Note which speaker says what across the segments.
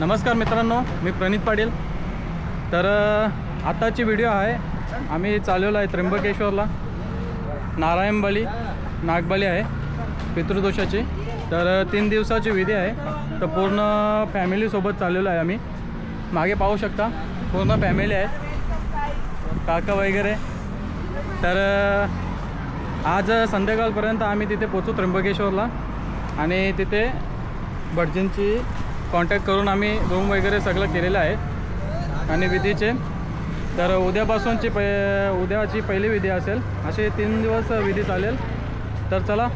Speaker 1: नमस्कार मित्रांनो, मी प्रणित पाटील। तर आताची व्हिडिओ आहे, आम्ही चाललेलो आहे त्र्यंबकेश्वरला। नारायण बली नागबली आहे पितृदोषाची। तर 3 दिवसाची विधी आहे। तर पूर्ण फॅमिलीसोबत चाललेलो आहे आम्ही। मागे पाहू शकता पूर्ण फॅमिली आहे, काका वगैरे। तर आज संध्याकाळपर्यंत आम्ही तिथे पोहोचू त्र्यंबकेश्वरला आणि तिथे भटजींची कॉन्टॅक्ट करून आम्ही रूम वगैरे सगळं केलेलं आहे आणि विधीचे। तर उद्यापासूनची उद्याची पहिली विधी असेल, असे 3 दिवस विधी चालेल। तर चला,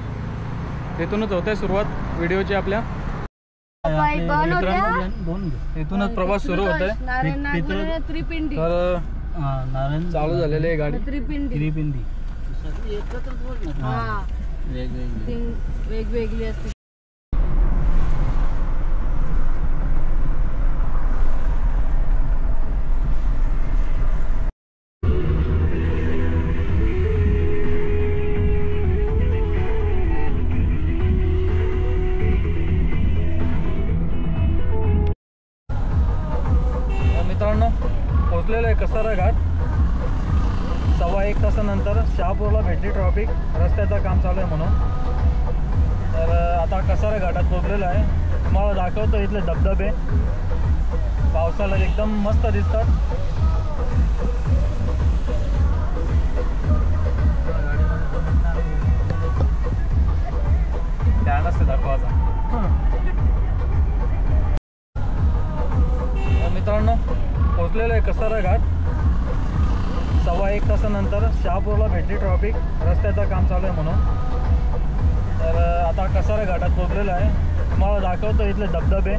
Speaker 1: इथूनच होते सुरुवात व्हिडिओची आपल्या। इथूनच प्रवास सुरू होतोय। तर चालू झालेली आहे गाडी। त्रिपिंडी
Speaker 2: वेगवेगळी असते।
Speaker 1: मित्रांनो, पोहोचलेलो आहे कसारा घाट। 1.25 तासानंतर शहापूरला भेटली ट्रॉफिक, रस्त्याचं काम चालू आहे म्हणून। तर आता कसारा घाटात पोहोचलेलो आहे। तुम्हाला दाखवतो इथले धबधबे, पावसाला एकदम मस्त दिसतात। ध्यान असते दाखवायचा। मित्रांनो, पोहोचलेलो आहे कसारा घाट। 1.25 तासानंतर शहापूरला भेटली ट्रॉफिक, रस्त्याचं काम चालू आहे म्हणून। तर आता कसारा घाटात पोहोचलेलो आहे। तुम्हाला दाखवतो इथले धबधबे,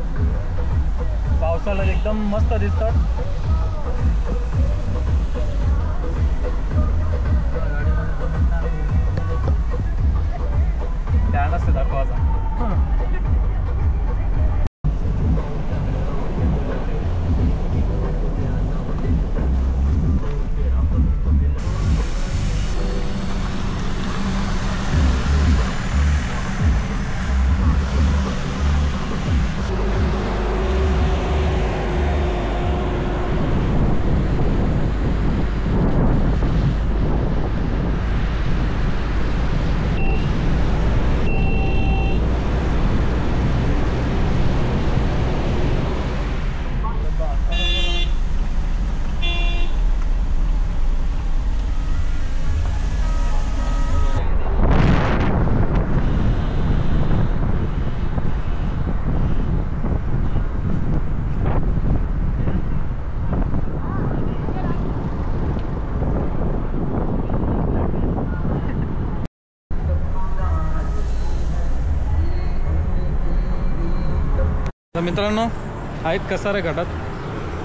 Speaker 1: पावसाला एकदम मस्त दिसतात। ध्यान असते दाखवायचा। तर मित्रांनो, आहेत कसारा घाटात।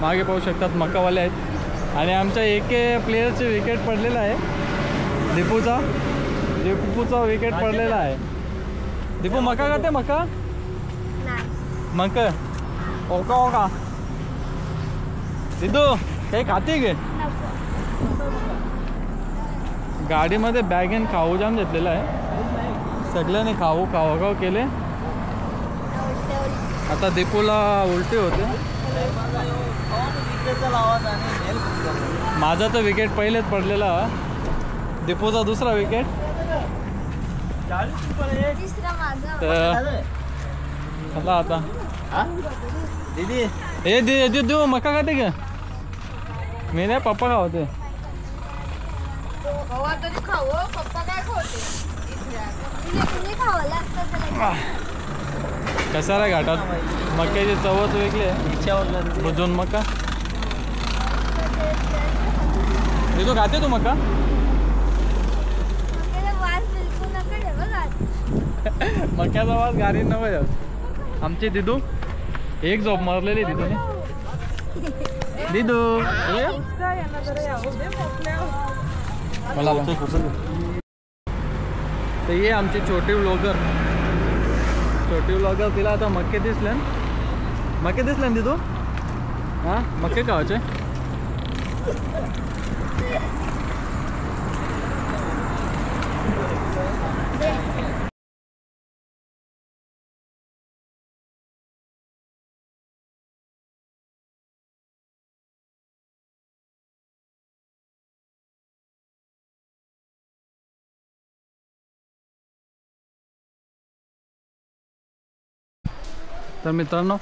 Speaker 1: मागे पाहू शकतात मकावाले आहेत आणि आमच्या एके प्लेयरचे विकेट पडलेला आहे। दीपूचा विकेट पडलेला आहे। दीपू मका खाते? मका ओका दिदू काही खाते गे? गाडीमध्ये बॅग आणि खाऊ जाम घेतलेला आहे। सगळ्यांनी खाऊ केले। आता दीपूला उलटी होते। माझा तर विकेट पहिलेच पडलेला, दीपूचा दुसरा विकेट। चला आता दीदी देऊ मका खाते का? मी नाही, पप्पा खावते। कसारा घाटात मक्याची चवच वेगळी आहे। भुजून मका तू खाते? तू मका मक्याचा आवाज गाडी नव्हे आमची दिदू एक झोप मारलेली दिदूने दिदू मला तर ये आमची छोटी व्लॉगर तिला आता मक्के दिसले ना दिदू हां मक्के खायचे तर मित्रांनो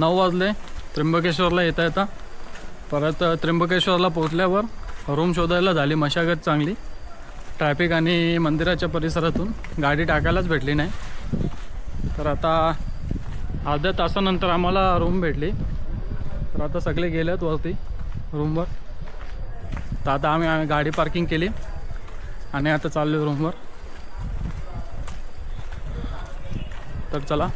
Speaker 1: 9 वाजले त्र्यंबकेश्वरला येता परत त्र्यंबकेश्वरला पोहोचल्यावर रूम शोधायला झाली मशागत चांगली ट्रॅफिक आणि मंदिराच्या परिसरातून गाडी टाकायलाच भेटली नाही तर आता अर्ध्या तासानंतर आम्हाला रूम भेटली तर आता सगळे गेलेत वरती रूमवर तर आता आम्ही गाडी पार्किंग केली आणि आता चाललो रूमवर तर चला